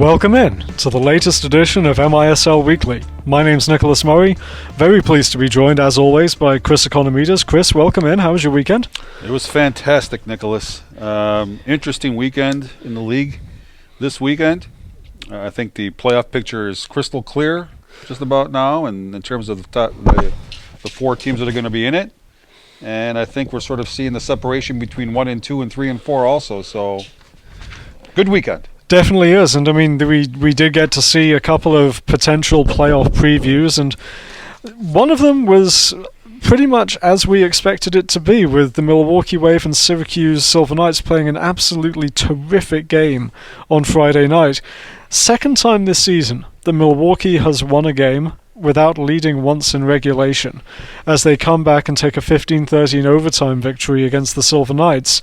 Welcome in to the latest edition of MISL Weekly. My name's Nicholas Murray. Very pleased to be joined, as always, by Chris Economides. Chris, welcome in. How was your weekend? It was fantastic, Nicholas. Interesting weekend in the league this weekend. I think the playoff picture is crystal clear just about now, and in terms of the four teams that are going to be in it. And I think we're sort of seeing the separation between 1 and 2 and 3 and 4 also. So, good weekend. Definitely is, and I mean, we did get to see a couple of potential playoff previews, and one of them was pretty much as we expected it to be, with the Milwaukee Wave and Syracuse Silver Knights playing an absolutely terrific game on Friday night. Second time this season that Milwaukee has won a game without leading once in regulation, as they come back and take a 15-13 overtime victory against the Silver Knights.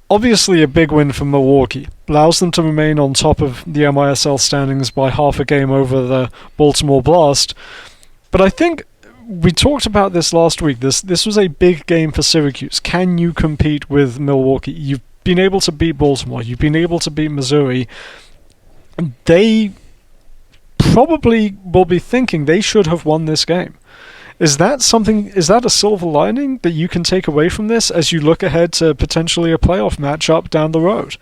Obviously a big win for Milwaukee. Allows them to remain on top of the MISL standings by half a game over the Baltimore Blast. But I think we talked about this last week. This was a big game for Syracuse. Can you compete with Milwaukee? You've been able to beat Baltimore. You've been able to beat Missouri. They probably will be thinking they should have won this game. Is that a silver lining that you can take away from this as you look ahead to potentially a playoff matchup down the road?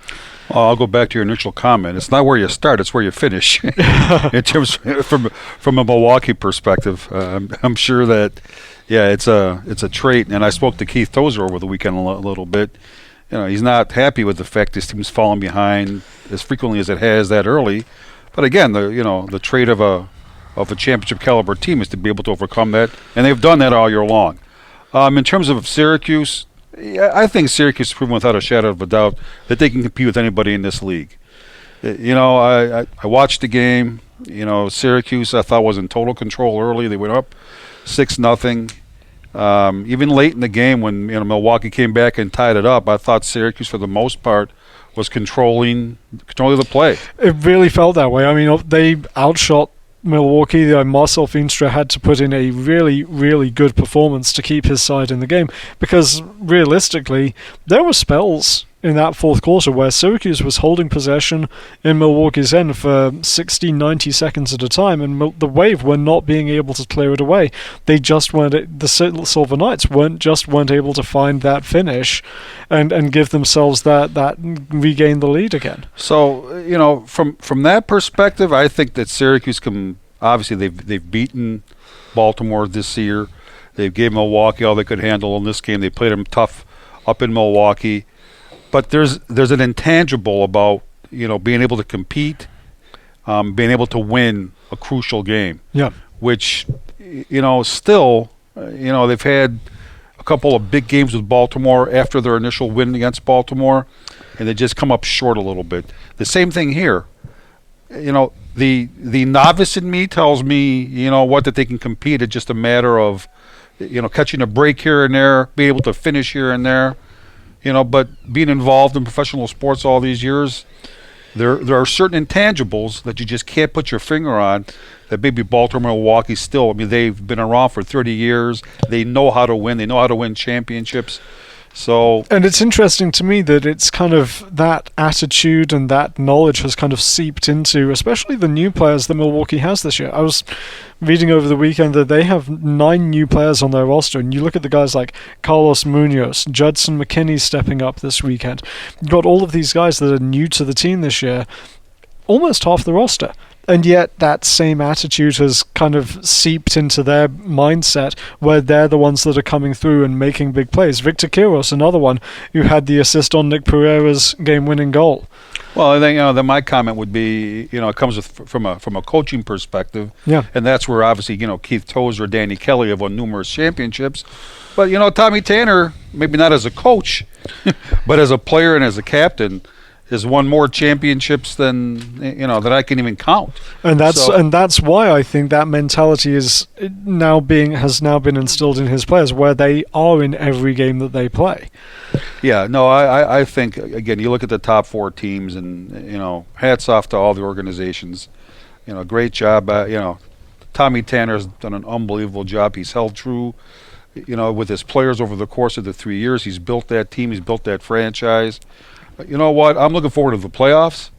Well, I'll go back to your initial comment. It's not where you start; it's where you finish. In terms from a Milwaukee perspective, I'm sure that it's a trait. And I spoke to Keith Tozer over the weekend a little bit. You know, he's not happy with the fact this team's falling behind as frequently as it has that early. But again, the trait of a championship caliber team is to be able to overcome that, and they've done that all year long. In terms of Syracuse, I think Syracuse has proven without a shadow of a doubt that they can compete with anybody in this league. I watched the game. Syracuse I thought was in total control early. They went up 6-0. Even late in the game when Milwaukee came back and tied it up, I thought Syracuse for the most part was controlling the play. It really felt that way. I mean, they outshot Milwaukee. Marcel Feenstra had to put in a really, really good performance to keep his side in the game, because realistically, there were spells in that fourth quarter where Syracuse was holding possession in Milwaukee's end for 60, 90 seconds at a time, and the Wave were not being able to clear it away. They just weren't. The Silver Knights weren't able to find that finish and give themselves that regain the lead again. So from that perspective, I think that Syracuse can obviously they've beaten Baltimore this year. They gave Milwaukee all they could handle in this game. They played them tough up in Milwaukee. But there's an intangible about being able to compete, being able to win a crucial game. Yeah. Which still they've had a couple of big games with Baltimore after their initial win against Baltimore, and they just come up short a little bit. The same thing here. The novice in me tells me that they can compete. It's just a matter of catching a break here and there, being able to finish here and there. But being involved in professional sports all these years, there are certain intangibles that you just can't put your finger on that maybe Baltimore, Milwaukee still. I mean, they've been around for 30 years. They know how to win. They know how to win championships. And it's interesting to me that it's kind of that attitude and that knowledge has kind of seeped into, especially the new players that Milwaukee has this year. I was reading over the weekend that they have 9 new players on their roster, and you look at the guys like Carlos Munoz, Judson McKinney stepping up this weekend. You've got all of these guys that are new to the team this year, almost half the roster. And yet that same attitude has kind of seeped into their mindset, where they're the ones that are coming through and making big plays. Victor Quiros, another one who had the assist on Nick Pereira's game-winning goal. Well, I think then my comment would be, it comes from a coaching perspective, and that's where obviously Keith Tozer, Danny Kelly have won numerous championships, but Tommy Tanner, maybe not as a coach, but as a player and as a captain, has won more championships than that I can even count. And that's why I think that mentality has now been instilled in his players, where they are in every game that they play. Yeah, no, I think again, you look at the top 4 teams, and hats off to all the organizations. Great job. Tommy Tanner's done an unbelievable job. He's held true, with his players over the course of the 3 years. He's built that team. He's built that franchise. You know what? I'm looking forward to the playoffs.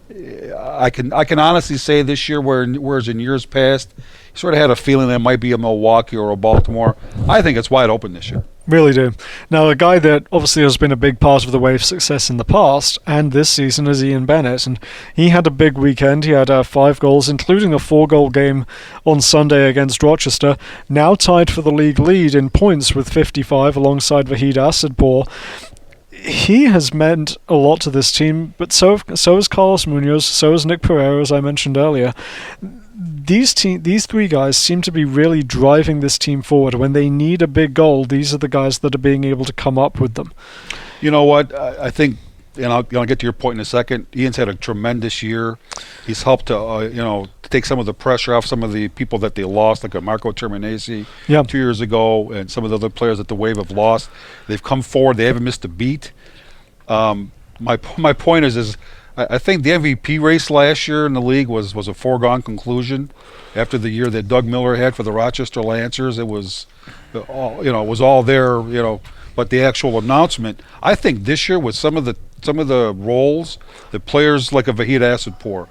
I can honestly say this year, whereas in years past, you sort of had a feeling that it might be a Milwaukee or a Baltimore. I think it's wide open this year. Really do. Now, a guy that obviously has been a big part of the Wave's success in the past and this season is Ian Bennett, and he had a big weekend. He had 5 goals, including a 4-goal game on Sunday against Rochester. Now tied for the league lead in points with 55 alongside Vahid Asadpour. He has meant a lot to this team, but so has Carlos Munoz, so has Nick Pereira, as I mentioned earlier. These 3 guys seem to be really driving this team forward. When they need a big goal, these are the guys that are being able to come up with them. You know what? I think, and I'll get to your point in a second. Ian's had a tremendous year. He's helped to take some of the pressure off some of the people that they lost, like a Marco Terminesi 2 years ago, and some of the other players that the Wave have lost. They've come forward. They haven't missed a beat. My point is I think the MVP race last year in the league was a foregone conclusion. After the year that Doug Miller had for the Rochester Lancers, it was all there. But the actual announcement, I think this year with some of the roles, the players like a Vahid Asadpour,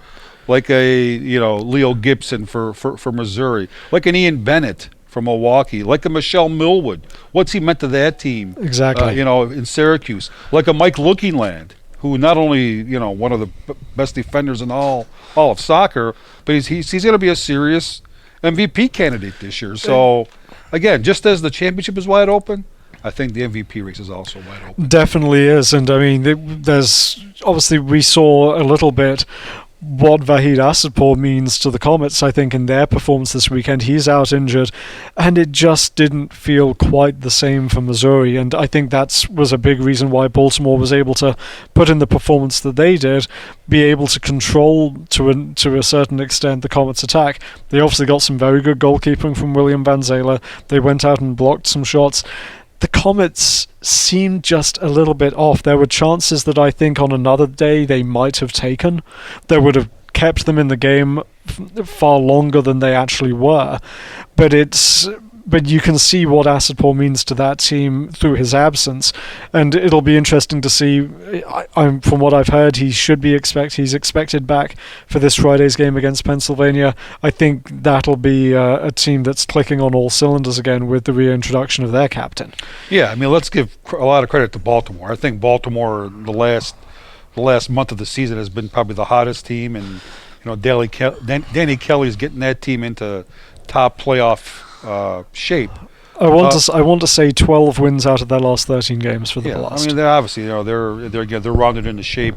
like a Leo Gibson for Missouri, like an Ian Bennett from Milwaukee, like a Michelle Millwood. What's he meant to that team? Exactly. In Syracuse, like a Mike Lookingland, who not only one of the best defenders in all of soccer, but he's going to be a serious MVP candidate this year. So again, just as the championship is wide open, I think the MVP race is also wide open. Definitely is, and I mean, there's obviously we saw a little bit what Vahid Asadpour means to the Comets, I think, in their performance this weekend. He's out injured, and it just didn't feel quite the same for Missouri, and I think that was a big reason why Baltimore was able to put in the performance that they did, be able to control to a certain extent the Comets' attack. They obviously got some very good goalkeeping from William Van Zela. They went out and blocked some shots. The Comets seemed just a little bit off. There were chances that I think on another day they might have taken. That would have kept them in the game far longer than they actually were. But you can see what Asadpour means to that team through his absence, and it'll be interesting to see. From what I've heard, he's expected back for this Friday's game against Pennsylvania. I think that'll be a team that's clicking on all cylinders again with the reintroduction of their captain. Yeah, I mean, let's give a lot of credit to Baltimore. I think Baltimore the last month of the season has been probably the hottest team, and Danny Kelly's getting that team into top playoff shape. I want to say 12 wins out of their last 13 games for the Blast. I mean, they're obviously they're rounded into shape.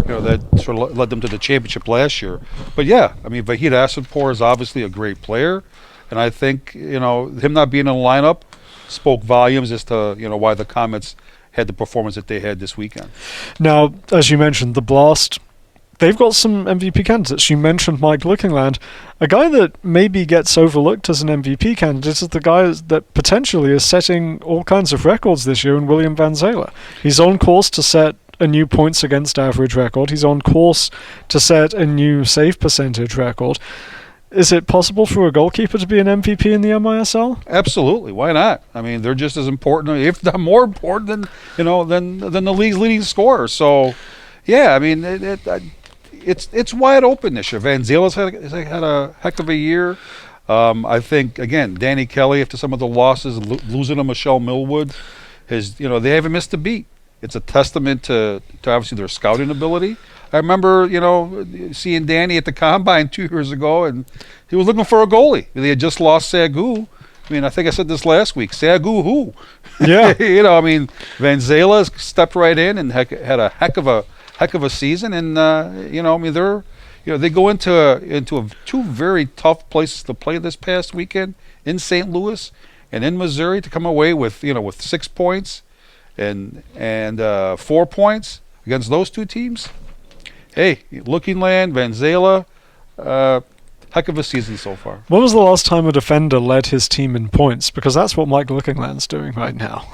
That sort of led them to the championship last year. But yeah, I mean, Vahid Asadpour is obviously a great player, and I think him not being in the lineup spoke volumes as to why the Comets had the performance that they had this weekend. Now, as you mentioned, the Blast, they've got some MVP candidates. You mentioned Mike Lookingland. A guy that maybe gets overlooked as an MVP candidate is the guy that potentially is setting all kinds of records this year in William Van Zela. He's on course to set a new points against average record. He's on course to set a new save percentage record. Is it possible for a goalkeeper to be an MVP in the MISL? Absolutely. Why not? I mean, they're just as important, if not more important, than the league's leading scorer. So, yeah, I mean, it's wide open this year. Van Zela's had a heck of a year. I think, again, Danny Kelly, after some of the losses, losing to Michelle Millwood, they haven't missed a beat. It's a testament to obviously their scouting ability. I remember, seeing Danny at the Combine 2 years ago, and he was looking for a goalie. They had just lost Sagu. I mean, I think I said this last week. Sagu who? Yeah. I mean, Van Zela stepped right in and had a heck of a season, and I mean, they go into two very tough places to play this past weekend in St. Louis and in Missouri, to come away with 6 points and 4 points against those two teams. Hey, Lookingland, Van Zela, heck of a season so far. When was the last time a defender led his team in points? Because that's what Mike Lookingland's doing right now.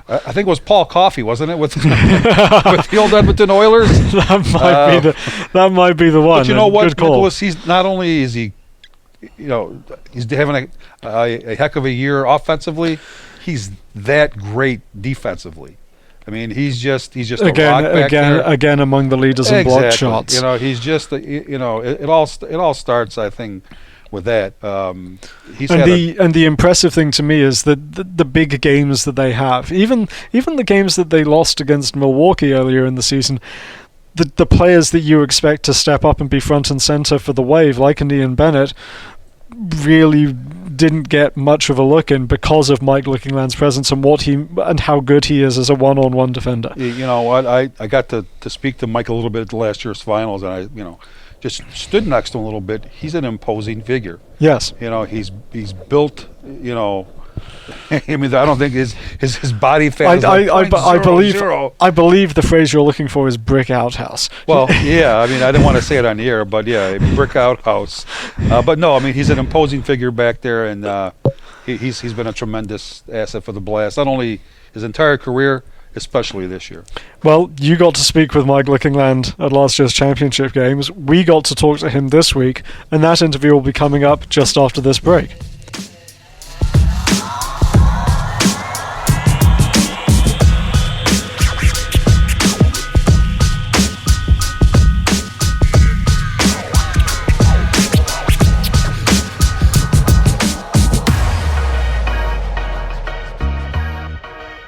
I think it was Paul Coffey, wasn't it, with the old Edmonton Oilers? That might be the one. But you know what, Good call. Nicholas? He's not only is he, he's having a heck of a year offensively. He's that great defensively. I mean, he's just a Again, rock back there. again among the leaders in blocked shots. You know, he's just it all starts, I think, with that. And the impressive thing to me is that the big games that they have, even the games that they lost against Milwaukee earlier in the season, the players that you expect to step up and be front and center for the Wave, like an Ian Bennett, really didn't get much of a look in because of Mike Lookingland's presence and how good he is as a one-on-one defender. You know what? I got to speak to Mike a little bit at the last year's finals, and I just stood next to him a little bit. He's an imposing figure. Yes. He's built. I mean, I don't think his body fat is like I believe the phrase you're looking for is brick outhouse. Well, yeah, I mean, I didn't want to say it on the air, but yeah, brick outhouse. But no, I mean, he's an imposing figure back there, and he's been a tremendous asset for the Blast, not only his entire career, especially this year. Well, you got to speak with Mike Lookingland at last year's championship games. We got to talk to him this week, and that interview will be coming up just after this break.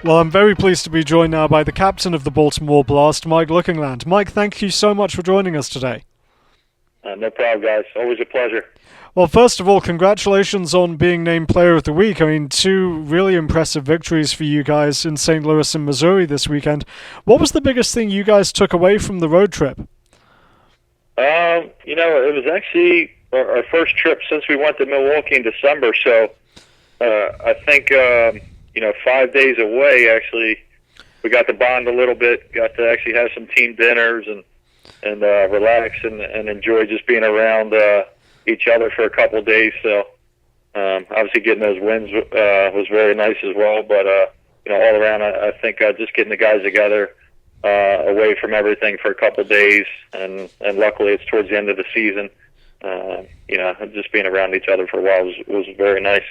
Well, I'm very pleased to be joined now by the captain of the Baltimore Blast, Mike Lookingland. Mike, thank you so much for joining us today. No problem, guys. Always a pleasure. Well, first of all, congratulations on being named Player of the Week. I mean, 2 really impressive victories for you guys in St. Louis and Missouri this weekend. What was the biggest thing you guys took away from the road trip? It was actually our first trip since we went to Milwaukee in December, so I think 5 days away, actually, we got to bond a little bit, got to actually have some team dinners and relax and enjoy just being around each other for a couple of days. So obviously getting those wins was very nice as well. But all around, I think just getting the guys together away from everything for a couple of days, and luckily it's towards the end of the season. Just being around each other for a while was very nice.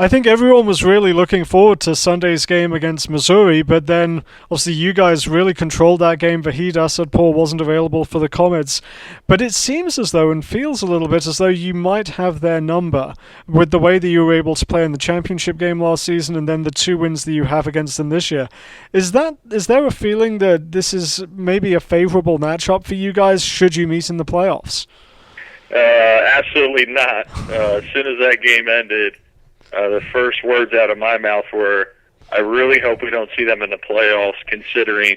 I think everyone was really looking forward to Sunday's game against Missouri, but then obviously you guys really controlled that game. Vahid Asadpour wasn't available for the Comets, but it seems as though, and feels a little bit as though, you might have their number with the way that you were able to play in the championship game last season and then the 2 wins that you have against them this year. Is there a feeling that this is maybe a favorable matchup for you guys should you meet in the playoffs? Absolutely not. As soon as that game ended, the first words out of my mouth were, I really hope we don't see them in the playoffs, considering,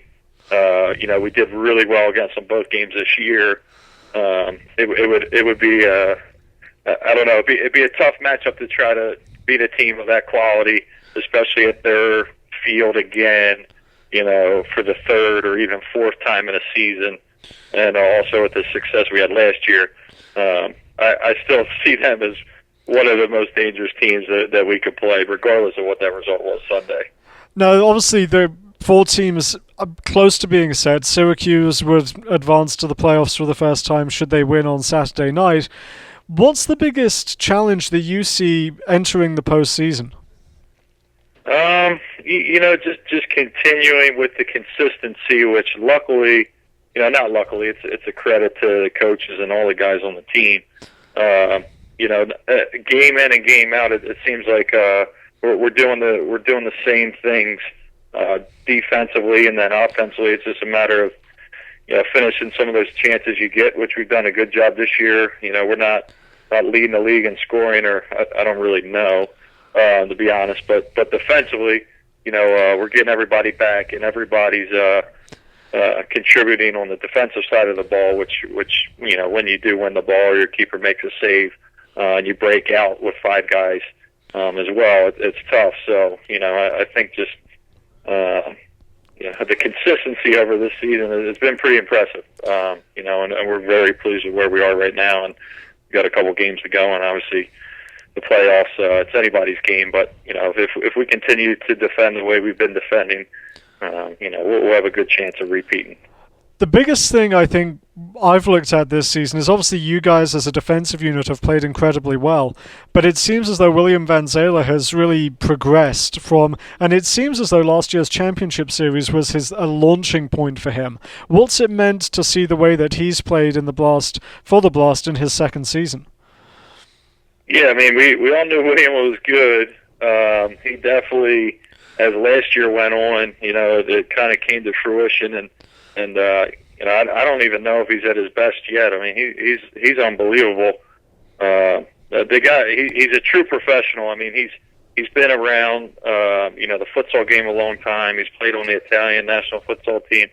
we did really well against them both games this year. It would be, I don't know, it'd be a tough matchup to try to beat a team of that quality, especially at their field again, for the 3rd or even 4th time in a season, and also with the success we had last year. I still see them as one of the most dangerous teams that we could play, regardless of what that result was Sunday. Now, obviously, the 4 teams are close to being set. Syracuse would advance to the playoffs for the first time should they win on Saturday night. What's the biggest challenge that you see entering the postseason? Just continuing with the consistency, which luckily, not luckily, it's a credit to the coaches and all the guys on the team. Game in and game out, it seems like we're doing the same things defensively, and then offensively, it's just a matter of finishing some of those chances you get, which we've done a good job this year. We're not leading the league in scoring, or I don't really know, to be honest. But defensively, we're getting everybody back, and everybody's contributing on the defensive side of the ball, which when you do win the ball, or your keeper makes a save, and you break out with 5 guys as well, it's tough. So, I think just the consistency over this season has been pretty impressive, and we're very pleased with where we are right now, and we've got a couple games to go, and obviously the playoffs, it's anybody's game, but, if we continue to defend the way we've been defending, we'll have a good chance of repeating. The biggest thing I think I've looked at this season is obviously you guys as a defensive unit have played incredibly well, but it seems as though William Van Zela has really progressed and it seems as though last year's championship series was a launching point for him. What's it meant to see the way that he's played in the Blast in his second season? Yeah, I mean, we all knew William was good. He definitely, as last year went on, it kind of came to fruition, and I don't even know if he's at his best yet. I mean, he's unbelievable. The guy, he's a true professional. I mean, he's been around, the futsal game a long time. He's played on the Italian national futsal team.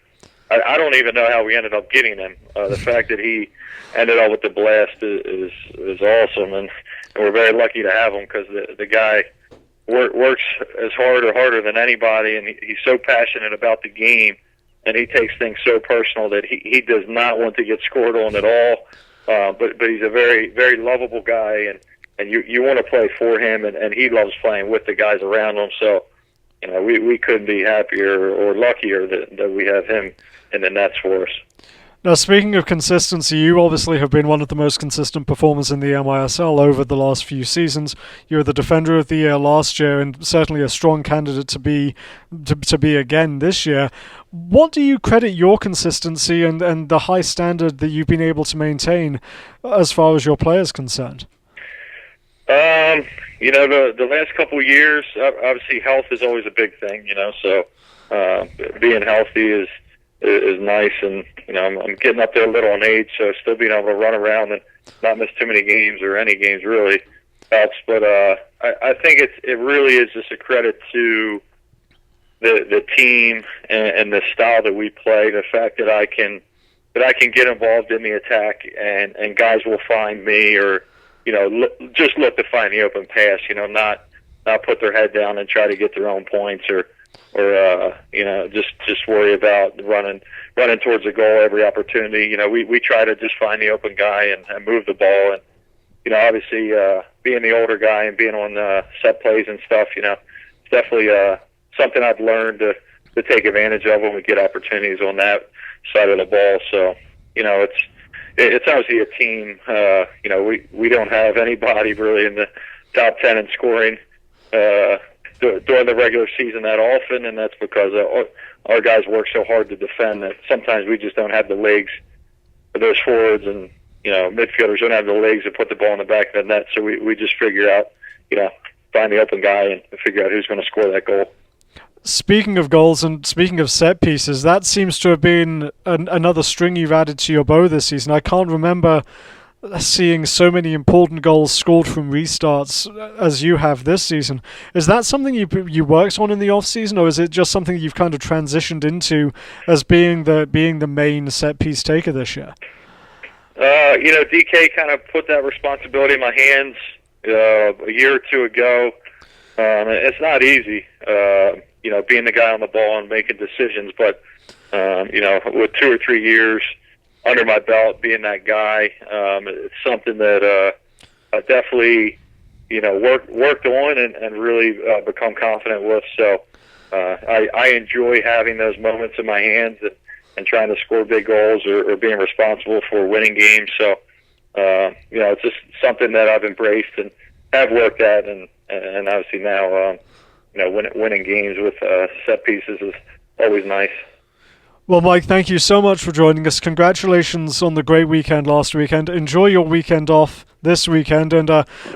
I don't even know how we ended up getting him. The fact that he ended up with the Blast is awesome, and we're very lucky to have him because the guy works as hard or harder than anybody, and he's so passionate about the game. And he takes things so personal that he does not want to get scored on at all. But he's a very, very lovable guy, and you want to play for him, and he loves playing with the guys around him. So, we couldn't be happier or luckier that we have him in the nets for us. Now, speaking of consistency, you obviously have been one of the most consistent performers in the MISL over the last few seasons. You were the Defender of the Year last year, and certainly a strong candidate to be again this year. What do you credit your consistency and the high standard that you've been able to maintain as far as your players concerned? The last couple of years, obviously health is always a big thing. So being healthy is nice, and I'm getting up there a little in age, so still being able to run around and not miss too many games or any games really helps. But I think it really is just a credit to the team and the style that we play. The fact that I can get involved in the attack, and guys will find me, or just look to find the open pass. Not put their head down and try to get their own points, or just worry about running towards the goal every opportunity. We try to just find the open guy and move the ball. And obviously being the older guy and being on set plays and stuff, it's definitely something I've learned to take advantage of when we get opportunities on that side of the ball. So it's obviously a team. We don't have anybody really in the top 10 in scoring during the regular season that often, and that's because our guys work so hard to defend that sometimes we just don't have the legs for those forwards, and midfielders don't have the legs to put the ball in the back of the net. So we just figure out, find the open guy and figure out who's going to score that goal. Speaking of goals and speaking of set pieces, that seems to have been another string you've added to your bow this season. I can't remember seeing so many important goals scored from restarts as you have this season. Is that something you worked on in the off season, or is it just something you've kind of transitioned into as being the main set piece taker this year? DK kind of put that responsibility in my hands a year or two ago. It's not easy, being the guy on the ball and making decisions, but with 2 or 3 years under my belt, being that guy, it's something that I definitely, worked on and really become confident with. So I enjoy having those moments in my hands and trying to score big goals or being responsible for winning games. So it's just something that I've embraced and have worked at, and obviously now winning games with set pieces is always nice. Well, Mike, thank you so much for joining us. Congratulations on the great weekend last weekend. Enjoy your weekend off this weekend, and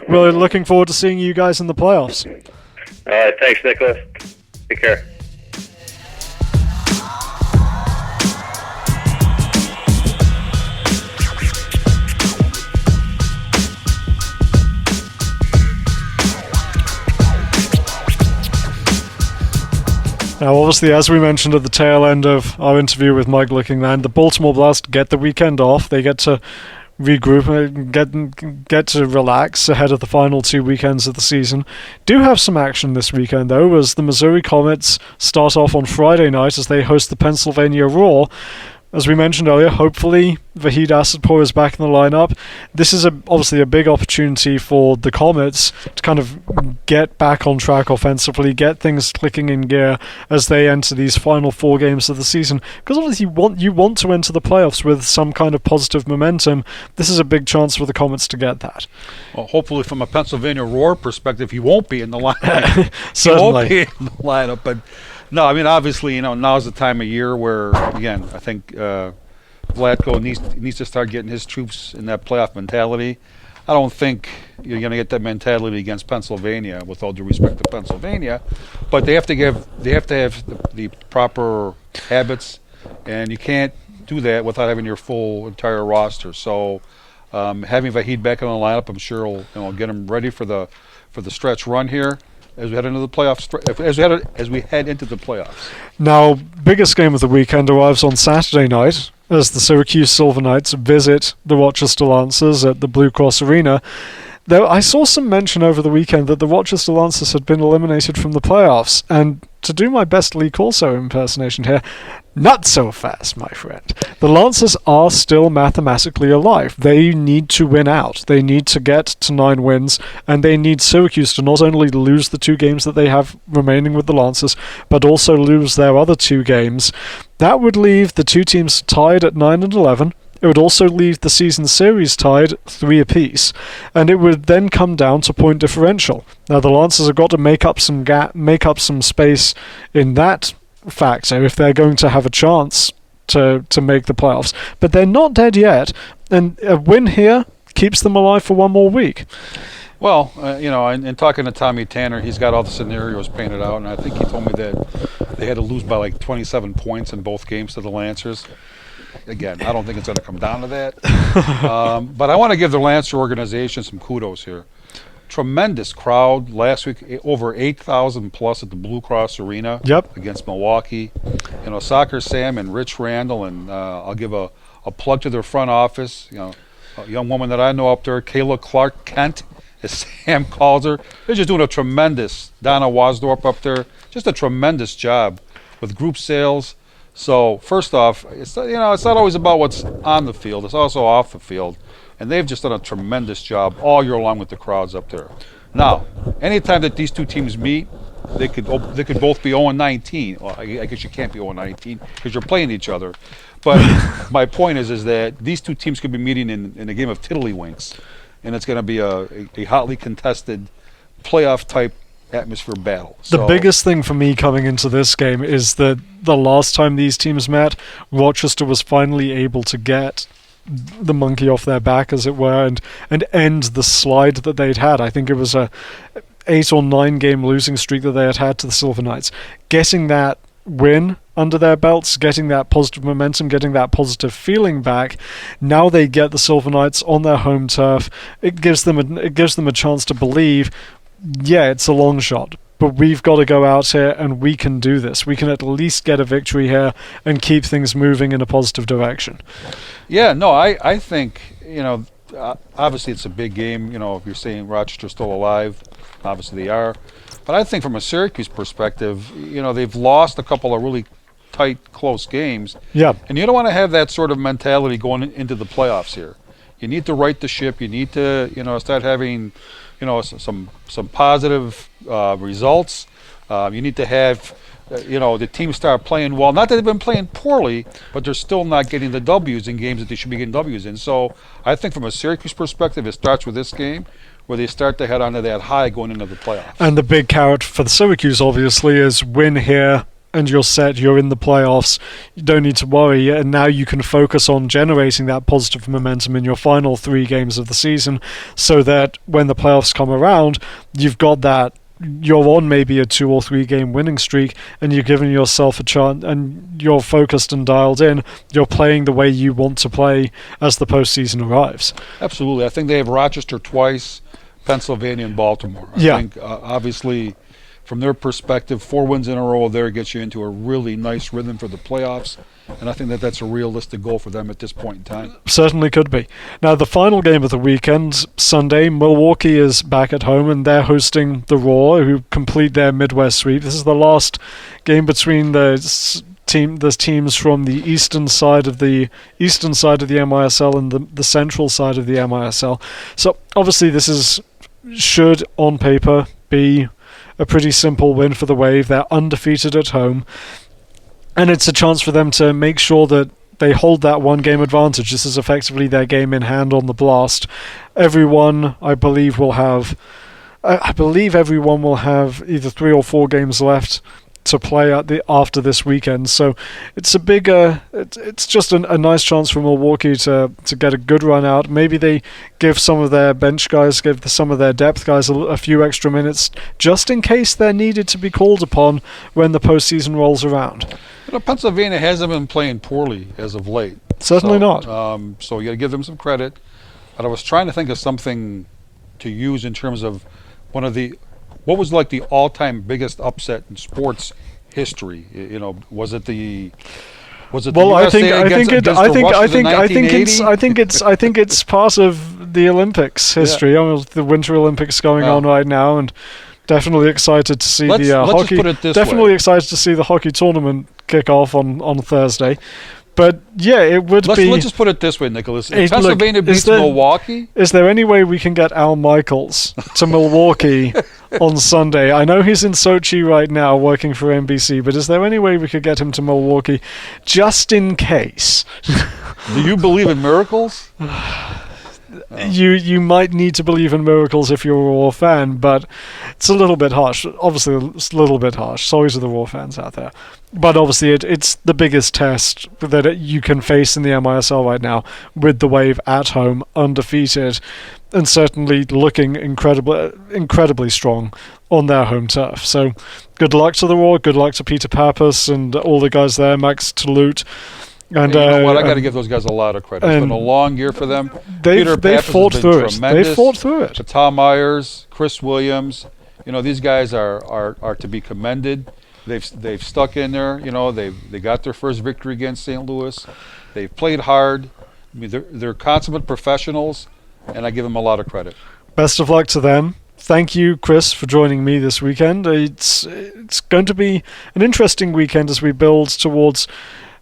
we're looking forward to seeing you guys in the playoffs. All right, thanks, Nicholas. Take care. Now, obviously, as we mentioned at the tail end of our interview with Mike Lookingland, the Baltimore Blast get the weekend off. They get to regroup, get to relax ahead of the final 2 weekends of the season. Do have some action this weekend, though, as the Missouri Comets start off on Friday night as they host the Pennsylvania Roar. as we mentioned earlier, hopefully Vahid Asadpour is back in the lineup. This is obviously a big opportunity for the Comets to kind of get back on track offensively, get things clicking in gear as they enter these final 4 games of the season. Because obviously you want to enter the playoffs with some kind of positive momentum. This is a big chance for the Comets to get that. Well, hopefully from a Pennsylvania Roar perspective, he won't be in the lineup. Certainly. He won't be in the lineup, but no, I mean, obviously, now's the time of year where, again, I think Vlatko needs to start getting his troops in that playoff mentality. I don't think you're going to get that mentality against Pennsylvania, with all due respect to Pennsylvania, but they have to have the proper habits, and you can't do that without having your full entire roster. So having Vahid back in the lineup, I'm sure will get him ready for the stretch run here as we head into the playoffs. As we head into the playoffs. Now, biggest game of the weekend arrives on Saturday night as the Syracuse Silver Knights visit the Rochester Lancers at the Blue Cross Arena. Though I saw some mention over the weekend that the Rochester Lancers had been eliminated from the playoffs, and to do my best Lee Corso impersonation here, not so fast, my friend. The Lancers are still mathematically alive. They need to win out. They need to get to 9 wins, and they need Syracuse to not only lose the 2 games that they have remaining with the Lancers, but also lose their other 2 games. That would leave the 2 teams tied at 9 and 11. It would also leave the season series tied 3 apiece, and it would then come down to point differential. Now the Lancers have got to make up some space in that factor if they're going to have a chance to make the playoffs. But they're not dead yet, and a win here keeps them alive for 1 more week. Well, in talking to Tommy Tanner, he's got all the scenarios painted out, and I think he told me that they had to lose by like 27 points in both games to the Lancers. Again, I don't think it's going to come down to that. But I want to give the Lancer organization some kudos here. Tremendous crowd last week, over 8,000 plus at the Blue Cross Arena. Yep. Against Milwaukee. Soccer Sam and Rich Randall, and I'll give a plug to their front office. A young woman that I know up there, Kayla Clark Kent, as Sam calls her. They're just doing a tremendous, Donna Wasdorp up there, just a tremendous job with group sales. So first off, it's not always about what's on the field; it's also off the field, and they've just done a tremendous job all year long with the crowds up there. Now, anytime that these 2 teams meet, they could both be 0-19. Well, I guess you can't be 0-19 because you're playing each other. But my point is that these 2 teams could be meeting in a game of tiddlywinks, and it's going to be a hotly contested playoff type atmosphere battle. The biggest thing for me coming into this game is that the last time these teams met, Rochester was finally able to get the monkey off their back, as it were, and end the slide that they'd had. I think it was a 8 or 9 game losing streak that they had to the Silver Knights. Getting that win under their belts, getting that positive momentum, getting that positive feeling back. Now they get the Silver Knights on their home turf. It gives them a chance to believe, yeah, it's a long shot, but we've got to go out here and we can do this. We can at least get a victory here and keep things moving in a positive direction. Yeah, no, I think, obviously it's a big game. If you're saying Rochester's still alive, obviously they are. But I think from a Syracuse perspective, they've lost a couple of really tight, close games. Yeah. And you don't want to have that sort of mentality going into the playoffs here. You need to right the ship. You need to, start having, some positive results. You need to have, the team start playing well. Not that they've been playing poorly, but they're still not getting the W's in games that they should be getting W's in. So I think from a Syracuse perspective, it starts with this game, where they start to head onto that high going into the playoffs. And the big carrot for the Syracuse, obviously, is win here, and you're set, you're in the playoffs, you don't need to worry, and now you can focus on generating that positive momentum in your final 3 games of the season, so that when the playoffs come around, you've got that, you're on maybe a 2 or 3 game winning streak, and you're giving yourself a chance, and you're focused and dialed in, you're playing the way you want to play as the postseason arrives. Absolutely. I think they have Rochester twice, Pennsylvania and Baltimore. I think, obviously, from their perspective, 4 wins in a row there gets you into a really nice rhythm for the playoffs, and I think that that's a realistic goal for them at this point in time. Certainly could be. Now, the final game of the weekend, Sunday, Milwaukee is back at home, and they're hosting the Roar, who complete their Midwest sweep. This is the last game between the there's teams from the eastern side of the MISL and the central side of the MISL. So obviously this should on paper be a pretty simple win for the Wave. They're undefeated at home, and it's a chance for them to make sure that they hold that one game advantage. This is effectively their game in hand on the Blast. Everyone, I believe, will have either 3 or 4 games left to play after this weekend. So it's a big, it's just a nice chance for Milwaukee to get a good run out. Maybe they give some of their bench guys, give some of their depth guys a few extra minutes, just in case they're needed to be called upon when the postseason rolls around. Pennsylvania hasn't been playing poorly as of late. Certainly not. So you got to give them some credit. But I was trying to think of something to use in terms of what was like the all-time biggest upset in sports history? Was it the USA I think it's part of the Olympics history. Yeah. The Winter Olympics going on right now, and definitely excited to see the hockey. Excited to see the hockey tournament kick off on Thursday. But yeah, it would be. Let's just put it this way, Nicholas. If Pennsylvania beats Milwaukee, is there any way we can get Al Michaels to Milwaukee on Sunday? I know he's in Sochi right now working for NBC, but is there any way we could get him to Milwaukee just in case? Do you believe in miracles? You might need to believe in miracles if you're a Raw fan, but it's a little bit harsh. Obviously, it's a little bit harsh. Sorry to the Raw fans out there. But obviously, it's the biggest test that you can face in the MISL right now, with the Wave at home, undefeated, and certainly looking incredibly strong on their home turf. So good luck to the Raw, good luck to Peter Pappas and all the guys there, Max Toulouse. And you know what? I got to give those guys a lot of credit. It's been a long year for them. They've fought through it. They fought through it. Tom Myers, Chris Williams, these guys are to be commended. They've stuck in there. They got their first victory against St. Louis. They've played hard. I mean, they're consummate professionals, and I give them a lot of credit. Best of luck to them. Thank you, Chris, for joining me this weekend. It's going to be an interesting weekend as we build towards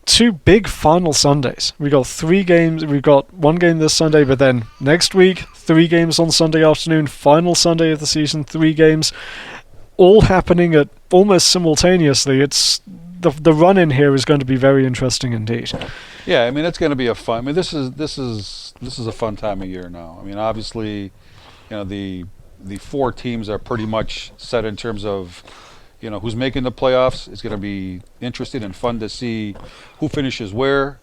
2 big final Sundays. We got 3 games. We've got 1 game this Sunday, but then next week 3 games on Sunday afternoon. Final Sunday of the season, 3 games, all happening at almost simultaneously. It's the run in here is going to be very interesting indeed. Yeah, I mean it's going to be a fun. I mean this is a fun time of year now. I mean obviously, the 4 teams are pretty much set in terms of who's making the playoffs. It's going to be interesting and fun to see who finishes where.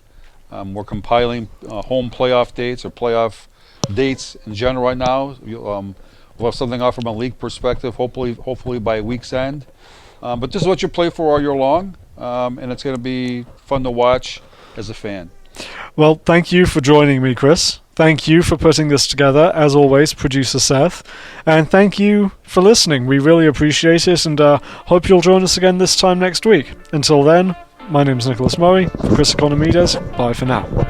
We're compiling home playoff dates or playoff dates in general right now. We'll have something out from a league perspective, hopefully by week's end. But this is what you play for all year long, and it's going to be fun to watch as a fan. Well, thank you for joining me, Chris. Thank you for putting this together, as always, producer Seth. And thank you for listening. We really appreciate it, and hope you'll join us again this time next week. Until then, my name's Nicholas Murray. For Chris Economides, bye for now.